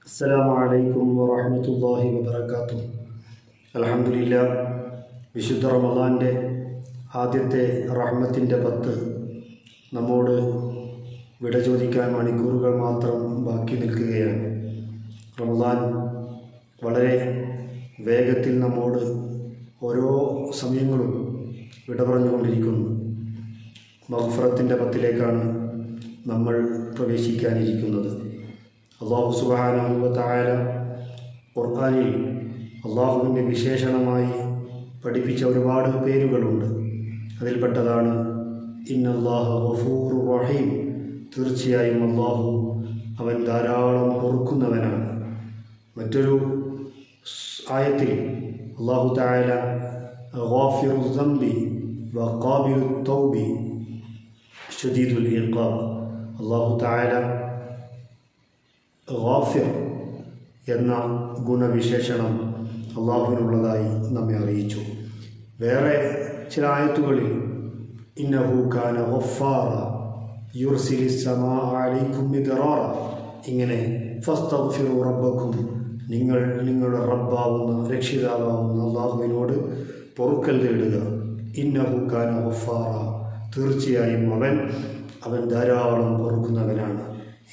അസ്സലാമു അലൈക്കും വറഹ്മത്തുള്ളാഹി വബറകാതുഹു. അൽഹംദുലില്ലാഹ്, വിശുദ്ധ റമദാൻ്റെ ആദ്യത്തെ റഹ്മത്തിൻ്റെ 10 നമ്മോട് വിട ചോദിക്കാൻ മണിക്കൂറുകൾ മാത്രം ബാക്കി നിൽക്കുകയാണ്. റമദാൻ വളരെ വേഗത്തിൽ നമ്മോട് ഓരോ സമയങ്ങളും വിട പറഞ്ഞുകൊണ്ടിരിക്കുന്നു. മഗ്ഫിറത്തിൻ്റെ 10ലേക്കാണ് നമ്മൾ പ്രവേശിക്കാനിരിക്കുന്നത്. അല്ലാഹു സുബ്ഹാനഹു വ തആല ഖുർആനിൽ അള്ളാഹുവിൻ്റെ വിശേഷണമായി പഠിപ്പിച്ച ഒരുപാട് പേരുകളുണ്ട്. അതിൽപ്പെട്ടതാണ് ഇന്നല്ലാഹ ഗഫൂറുർ റഹീം. തീർച്ചയായും അള്ളാഹു അവൻ ധാരാളം പൊറുക്കുന്നവനാണ്. മറ്റൊരു ആയത്തിൽ അല്ലാഹു തആല ഗാഫിറുൽ ദംബി വ ഖാബിലുത് തൗബി ശദീദുൽ ഇഖാബ്. അല്ലാഹു തആല ഗാഫിർ എന്ന ഗുണവിശേഷണം അള്ളാഹുവിനുള്ളതായി നമ്മെ അറിയിച്ചു. വേറെ ചില ആയത്തുകളിൽ ഇന്നഹു കാന ഗഫാറ യുർസിലിസ് സമാഅ അലൈക്കും മിദ്റാറ, ഇങ്ങനെ ഫസ്തഗ്ഫിറു റബ്ബക്കും, നിങ്ങൾ നിങ്ങളുടെ റബ്ബാവുന്ന രക്ഷിതാവാവുന്ന അള്ളാഹുവിനോട് പൊറുക്കൽ തേടുക. ഇന്നഹു കാന ഗഫാറ, തീർച്ചയായും അവൻ ധാരാളം പൊറുക്കുന്നവനാണ്.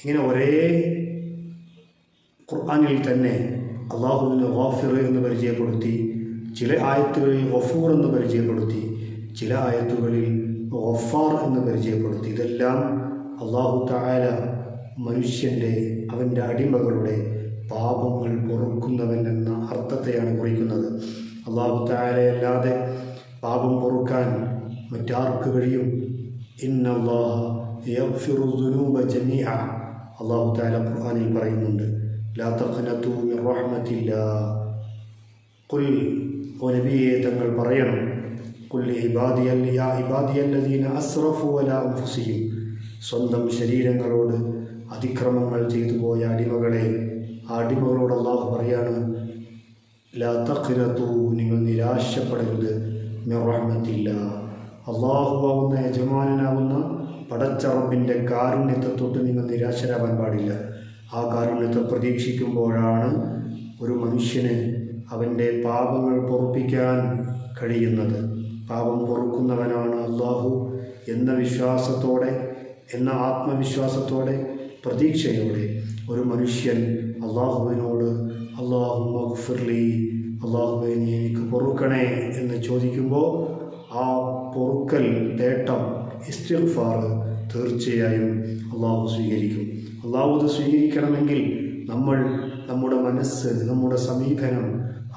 ഇങ്ങനെ ഒരേ ഖുർആനിൽ തന്നെ അള്ളാഹുവിനെ ഗാഫിർ എന്ന് പരിചയപ്പെടുത്തി, ചില ആയത്തുകളിൽ ഗഫൂർ എന്ന് പരിചയപ്പെടുത്തി, ചില ആയത്തുകളിൽ ഗഫാർ എന്ന് പരിചയപ്പെടുത്തി. ഇതെല്ലാം അള്ളാഹു തആല മനുഷ്യൻ്റെ, അവൻ്റെ അടിമകളുടെ പാപങ്ങൾ പൊറുക്കുന്നവൻ എന്ന അർത്ഥത്തെയാണ് കുറിക്കുന്നത്. അള്ളാഹു തആലയല്ലാതെ പാപം പൊറുക്കാൻ മറ്റാർക്ക് കഴിയും? ഇന്നല്ലാഹ യഗ്ഫിറു ദുനൂബ ജമീഅ. അള്ളാഹു തആല ഖുർആനിൽ പറയുന്നുണ്ട്, ലാ തഖ്നതു മിർ റഹ്മത്തില്ലാഹ്. ഖുൽ, ഓ നബിയെ തങ്ങൾ പറയണം, ഖുൽ യാ ഇബാദിയല്ലദീന അസ്റഫു അലാ അൻഫുസിഹിം, സ്വന്തം ശരീരങ്ങളോട് അതിക്രമങ്ങൾ ചെയ്തു പോയ അടിമകളെ, ആ അടിമകളോട് അള്ളാഹു പറയാണ്, ലാ തഖ്നതു, നിങ്ങൾ നിരാശപ്പെടരുത്, മിർ റഹ്മത്തില്ലാഹ്, അള്ളാഹുവാവുന്ന യജമാനനാവുന്ന പടച്ച റബ്ബിൻ്റെ കാരുണ്യത്തെ തൊട്ട് നിങ്ങൾ നിരാശരാവാൻ പാടില്ല. ആ കാരുണ്യത്തെ പ്രതീക്ഷിക്കുമ്പോഴാണ് ഒരു മനുഷ്യന് അവൻ്റെ പാപങ്ങൾ പൊറുപ്പിക്കാൻ കഴിയുന്നത്. പാപം പൊറുക്കുന്നവനാണ് അള്ളാഹു എന്ന വിശ്വാസത്തോടെ, എന്ന ആത്മവിശ്വാസത്തോടെ, പ്രതീക്ഷയോടെ ഒരു മനുഷ്യൻ അള്ളാഹുവിനോട് അല്ലാഹുമ്മ ഗ്ഫിർലി, അള്ളാഹുവേ നീ എനിക്ക് പൊറുക്കണേ എന്ന് ചോദിക്കുമ്പോൾ ആ പൊറുക്കൽ തേട്ടം, ഇസ്തിഗ്ഫാർ, തീർച്ചയായും അള്ളാഹു സ്വീകരിക്കും. അള്ളാഹു ഇത് സ്വീകരിക്കണമെങ്കിൽ നമ്മൾ നമ്മുടെ മനസ്സ്, നമ്മുടെ സമീപനം,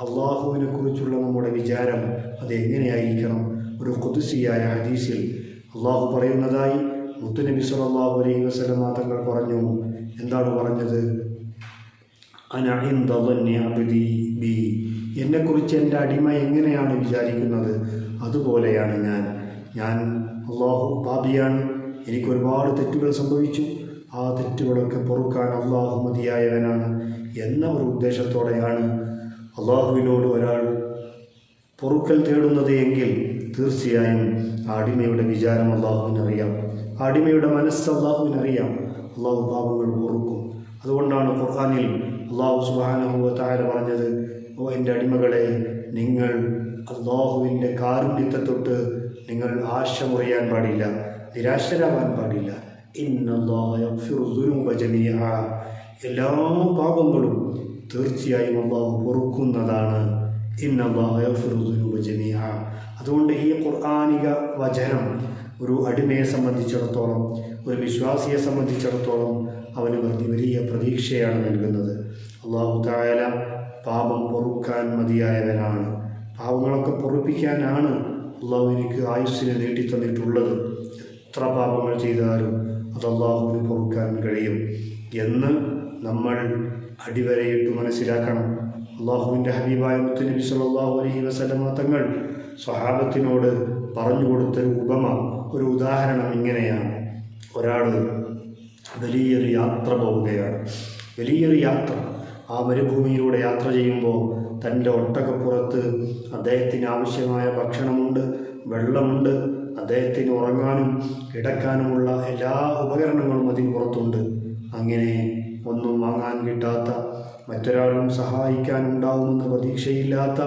അള്ളാഹുവിനെ കുറിച്ചുള്ള നമ്മുടെ വിചാരം അതെങ്ങനെയായിരിക്കണം? ഒരു ഖുദ്സിയായ ഹദീസിൽ അള്ളാഹു പറയുന്നതായി മുത്തുനബി സ്വല്ലല്ലാഹു അലൈഹി വസല്ലം തങ്ങൾ പറഞ്ഞു. എന്താണ് പറഞ്ഞത്? അന ഇൻദ ദന്നി അബ്ദി ബി, എന്നെക്കുറിച്ച് എൻ്റെ അടിമ എങ്ങനെയാണ് വിചാരിക്കുന്നത് അതുപോലെയാണ് ഞാൻ. അള്ളാഹു പാപിയാണ്, എനിക്കൊരുപാട് തെറ്റുകൾ സംഭവിച്ചു, ആ തെറ്റുകളൊക്കെ പൊറുക്കാൻ അള്ളാഹു മതിയായവനാണ് എന്ന ഒരു ഉദ്ദേശത്തോടെയാണ് അള്ളാഹുവിനോട് ഒരാൾ പൊറുക്കൽ തേടുന്നത് എങ്കിൽ തീർച്ചയായും ആ അടിമയുടെ വിചാരം അള്ളാഹുവിനറിയാം, ആ അടിമയുടെ മനസ്സ് അള്ളാഹുവിനറിയാം. അള്ളാഹു പാപങ്ങൾ പൊറുക്കും. അതുകൊണ്ടാണ് ഖുർആനിൽ അള്ളാഹു സുബ്ഹാനഹു വ തആല പറഞ്ഞത്, ഓ എൻ്റെ അടിമകളെ, നിങ്ങൾ അള്ളാഹുവിൻ്റെ കാരുണ്യത്തെ തൊട്ട് നിങ്ങൾ ആശ മുറിയാൻ പാടില്ല, നിരാശരാവാൻ പാടില്ല. ഇന്നല്ലാഹ യഗ്ഫിറു ദുനൂബ ജമീഅ, എല്ലാ പാപങ്ങളും തീർച്ചയായും അള്ളാഹു പൊറുക്കുന്നതാണ്. ഇന്നല്ലാഹ യഗ്ഫിറു ദുനൂബ ജമീഅ. അതുകൊണ്ട് ഈ ഖുർആനിക വചനം ഒരു അടിമയെ സംബന്ധിച്ചിടത്തോളം, ഒരു വിശ്വാസിയെ സംബന്ധിച്ചിടത്തോളം അവന് വലിയ പ്രതീക്ഷയാണ് നൽകുന്നത്. അള്ളാഹു തആല പാപം പൊറുക്കാൻ മതിയായവനാണ്. പാപങ്ങളൊക്കെ പൊറുപ്പിക്കാനാണ് അള്ളാഹു എനിക്ക് ആയുസ്സിനെ നീട്ടിത്തന്നിട്ടുള്ളത്. എത്ര പാപങ്ങൾ ചെയ്താലും അത് അള്ളാഹുവിന് പൊറുക്കാൻ കഴിയും എന്ന് നമ്മൾ അടിവരയിട്ട് മനസ്സിലാക്കണം. അള്ളാഹുവിൻ്റെ ഹബീബായ മുത്തുനബി സ്വല്ലല്ലാഹു അലൈഹി വസല്ലം തങ്ങൾ സ്വഹാബത്തിനോട് പറഞ്ഞു കൊടുത്തൊരു ഉപമ, ഒരു ഉദാഹരണം ഇങ്ങനെയാണ്. ഒരാൾ വലിയൊരു യാത്ര പോവുകയാണ്, വലിയൊരു യാത്ര. ആ മരുഭൂമിയിലൂടെ യാത്ര ചെയ്യുമ്പോൾ തൻ്റെ ഒട്ടകപ്പുറത്ത് അദ്ദേഹത്തിന് ആവശ്യമായ ഭക്ഷണമുണ്ട്, വെള്ളമുണ്ട്, അദ്ദേഹത്തിന് ഉറങ്ങാനും കിടക്കാനുമുള്ള എല്ലാ ഉപകരണങ്ങളും അതിന് പുറത്തുണ്ട്. അങ്ങനെ ഒന്നും വാങ്ങാൻ കിട്ടാത്ത, മറ്റൊരാളും സഹായിക്കാനുണ്ടാവുമെന്ന് പ്രതീക്ഷയില്ലാത്ത,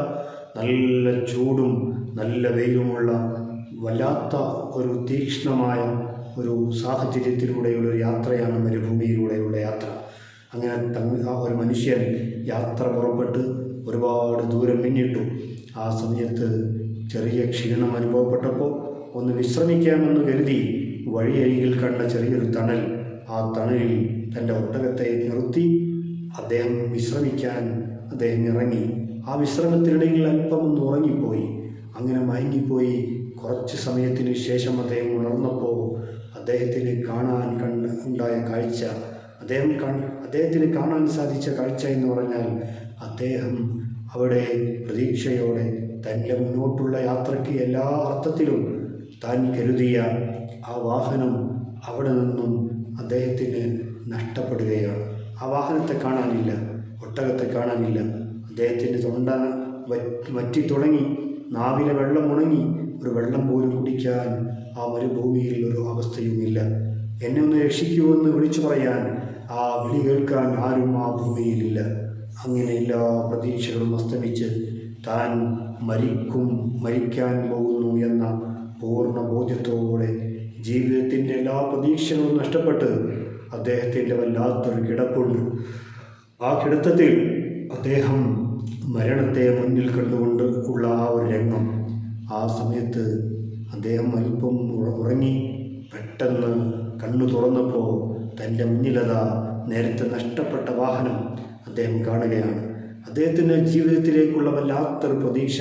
നല്ല ചൂടും നല്ല വെയിലുമുള്ള വല്ലാത്ത ഒരു തീക്ഷ്ണമായ ഒരു സാഹചര്യത്തിലൂടെയുള്ള ഒരു യാത്രയാണ് മരുഭൂമിയിലൂടെയുള്ള യാത്ര. അങ്ങനെ ഒരു മനുഷ്യൻ യാത്ര പുറപ്പെട്ട് ഒരുപാട് ദൂരം പിന്നിട്ടു. ആ സമയത്ത് ചെറിയ ക്ഷീണം അനുഭവപ്പെട്ടപ്പോൾ ഒന്ന് വിശ്രമിക്കാമെന്ന് കരുതി വഴിയരികിൽ കണ്ട ചെറിയൊരു തണൽ, ആ തണലിൽ തൻ്റെ ഒട്ടകത്തെ നിർത്തി അദ്ദേഹം വിശ്രമിക്കാൻ ഇറങ്ങി. ആ വിശ്രമത്തിനിടയിൽ അല്പം ഒന്ന് ഉറങ്ങിപ്പോയി. അങ്ങനെ മയങ്ങിപ്പോയി. കുറച്ച് സമയത്തിന് ശേഷം അദ്ദേഹം ഉണർന്നപ്പോൾ അദ്ദേഹത്തിന് ഉണ്ടായ കാഴ്ച, അദ്ദേഹത്തിന് കാണാൻ സാധിച്ച കാഴ്ച എന്ന് പറഞ്ഞാൽ, അദ്ദേഹം അവിടെ പ്രതീക്ഷയോടെ തൻ്റെ മുന്നോട്ടുള്ള യാത്രയ്ക്ക് എല്ലാ അർത്ഥത്തിലും താൻ കരുതിയ ആ വാഹനം അവിടെ നിന്നും അദ്ദേഹത്തിന് നഷ്ടപ്പെടുകയാണ്. ആ വാഹനത്തെ കാണാനില്ല, ഒട്ടകത്തെ കാണാനില്ല. അദ്ദേഹത്തിൻ്റെ തൊണ്ട വറ്റി തുടങ്ങി, നാവിലെ വെള്ളം ഉണങ്ങി, ഒരു വെള്ളം പോലും കുടിക്കാൻ ആ മരുഭൂമിയിൽ ഒരു അവസ്ഥയുമില്ല. എന്നെ ഒന്ന് രക്ഷിക്കുമെന്ന് വിളിച്ചു പറയാൻ, ആ വിളി കേൾക്കാൻ ആരും ആ ഭൂമിയിലില്ല. അങ്ങനെ എല്ലാ പ്രതീക്ഷകളും അസ്തമിച്ച് താൻ മരിക്കാൻ പോകുന്നു എന്ന പൂർണ്ണ ബോധ്യത്തോടെ ജീവിതത്തിൻ്റെ എല്ലാ പ്രതീക്ഷകളും നഷ്ടപ്പെട്ട് അദ്ദേഹത്തിൻ്റെ വല്ലാത്തൊരു കിടപ്പുണ്ട്. ആ കിടത്തത്തിൽ അദ്ദേഹം മരണത്തെ മുന്നിൽ കണ്ടുകൊണ്ട് ഉള്ള ആ ഒരു രംഗം, ആ സമയത്ത് അദ്ദേഹം അല്പം ഉറങ്ങി. പെട്ടെന്ന് കണ്ണു തുറന്നപ്പോൾ തൻ്റെ മുന്നിലതാ നേരത്തെ നഷ്ടപ്പെട്ട വാഹനം അദ്ദേഹം കാണുകയാണ്. അദ്ദേഹത്തിൻ്റെ ജീവിതത്തിലേക്കുള്ള വല്ലാത്തൊരു പ്രതീക്ഷ.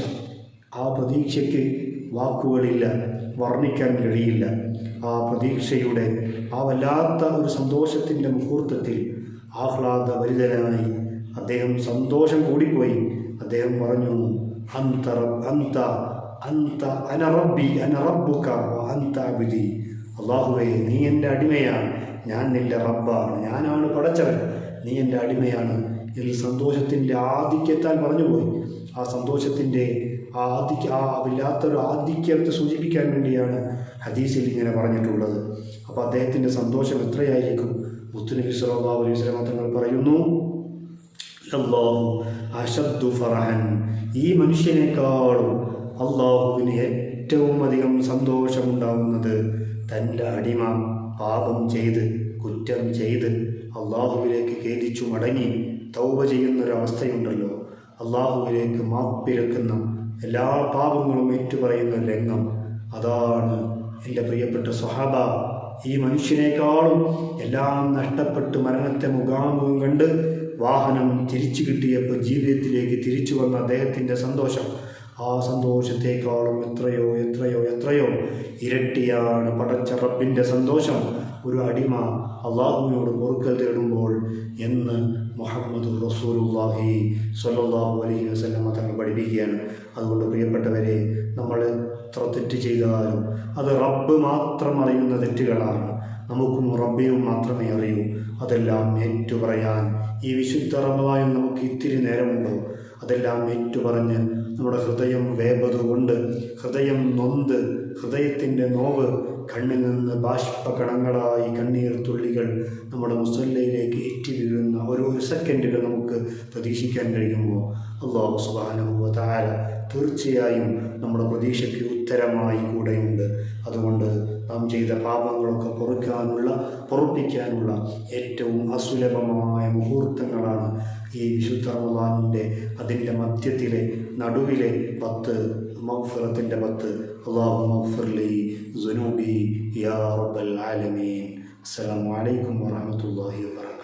ആ പ്രതീക്ഷയ്ക്ക് വാക്കുകളില്ല, വർണ്ണിക്കാൻ കഴിയില്ല. ആ പ്രതീക്ഷയുടെ ആ വല്ലാത്ത ഒരു സന്തോഷത്തിൻ്റെ മുഹൂർത്തത്തിൽ ആഹ്ലാദഭരിതനായി അദ്ദേഹം സന്തോഷം കൂടിപ്പോയി. അദ്ദേഹം പറഞ്ഞു, അല്ലാഹുവേ, നീ എൻ്റെ അടിമയാണ്, ഞാൻ നിൻ്റെ റബ്ബാണ്, ഞാനാണ് പടച്ചവൻ, നീ എൻ്റെ അടിമയാണ് എന്ന് സന്തോഷത്തിൻ്റെ ആധിക്യത്താൽ പറഞ്ഞുപോയി. ആ സന്തോഷത്തിൻ്റെ ആ വല്ലാത്തൊരു ആധിക്യത്തെ സൂചിപ്പിക്കാൻ വേണ്ടിയാണ് ഹദീസിൽ ഇങ്ങനെ പറഞ്ഞിട്ടുള്ളത്. അപ്പോൾ അദ്ദേഹത്തിൻ്റെ സന്തോഷം എത്രയായിരിക്കും? മുത്തുനബി സ്വല്ലല്ലാഹു അലൈഹി വസല്ലം തങ്ങൾ പറയുന്നു, അല്ലാഹു അശദ്ദു ഫറഹൻ, ഈ മനുഷ്യനേക്കാളും അള്ളാഹുവിന് ഏറ്റവും അധികം സന്തോഷമുണ്ടാകുന്നത് തൻ്റെ അടിമ പാപം ചെയ്ത് കുറ്റം ചെയ്ത് അള്ളാഹുവിലേക്ക് ഖേദിച്ചു മടങ്ങി തൗബ ചെയ്യുന്നൊരവസ്ഥയുണ്ടല്ലോ, അള്ളാഹുവിലേക്ക് മാപ്പിരക്കുന്ന എല്ലാ പാപങ്ങളും ഏറ്റുപറയുന്ന രംഗം. അതാണ് എൻ്റെ പ്രിയപ്പെട്ട സ്വഹാബ, ഈ മനുഷ്യനേക്കാളും എല്ലാം നഷ്ടപ്പെട്ട് മരണത്തെ മുഖാമുഖം കണ്ട് വാഹനം തിരിച്ചു കിട്ടിയപ്പോൾ ജീവിതത്തിലേക്ക് തിരിച്ചു വന്ന അദ്ദേഹത്തിൻ്റെ സന്തോഷം, ആ സന്തോഷത്തെക്കാളും എത്രയോ എത്രയോ എത്രയോ ഇരട്ടിയാണ് പടച്ച റബ്ബിൻ്റെ സന്തോഷം ഒരു അടിമ അള്ളാഹുവിനോട് പൊറുക്കൽ തേടുമ്പോൾ എന്ന് മുഹമ്മദ് റസൂലുള്ളാഹി സ്വല്ലല്ലാഹു അലൈഹി വസല്ലം തങ്ങൾ പഠിപ്പിക്കുകയാണ്. അതുകൊണ്ട് പ്രിയപ്പെട്ടവരെ, നമ്മൾ എത്ര തെറ്റ് ചെയ്താലും അത് റബ്ബ് മാത്രം അറിയുന്ന തെറ്റുകളാണ്. നമുക്കും റബ്ബിനും മാത്രമേ അറിയൂ. അതെല്ലാം ഏറ്റുപറയാൻ ഈ വിശുദ്ധ റമദാനിൽ നമുക്ക് ഇത്തിരി നേരമുണ്ടോ? അതെല്ലാം ഏറ്റുപറഞ്ഞ് നമ്മുടെ ഹൃദയം വേപതുകൊണ്ട്, ഹൃദയം നൊന്ത്, ഹൃദയത്തിൻ്റെ നോവ് കണ്ണിൽ നിന്ന് ബാഷ്പകണങ്ങളായി കണ്ണീർ തുള്ളികൾ നമ്മുടെ മുസല്ലയിലേക്ക് ഏറ്റി വീഴുന്ന ഒരു സെക്കൻഡുകൾ നമുക്ക് പ്രതീക്ഷിക്കാൻ കഴിയുമ്പോൾ അല്ലാഹു സുബ്ഹാനഹു വ തആല തീർച്ചയായും നമ്മുടെ പ്രതീക്ഷയ്ക്ക് ഉത്തരമായി കൂടെയുണ്ട്. അതുകൊണ്ട് നാം ചെയ്ത പാപങ്ങളൊക്കെ പൊറുപ്പിക്കാനുള്ള ഏറ്റവും അസുലഭമായ മുഹൂർത്തങ്ങളാണ് ഈ വിശുദ്ധ റമദാനിൻ്റെ അതിൻ്റെ മധ്യത്തിലെ നടുവിലെ 10 മഗ്ഫിറത്തിൻ്റെ 10. അല്ലാഹു മഗ്ഫിർ ലി ദുനൂബി യാ റബ്ബൽ ആലമീൻ. അസ്സലാമു അലൈക്കും വറഹ്മത്തുള്ളാഹി വബറകാതുഹു.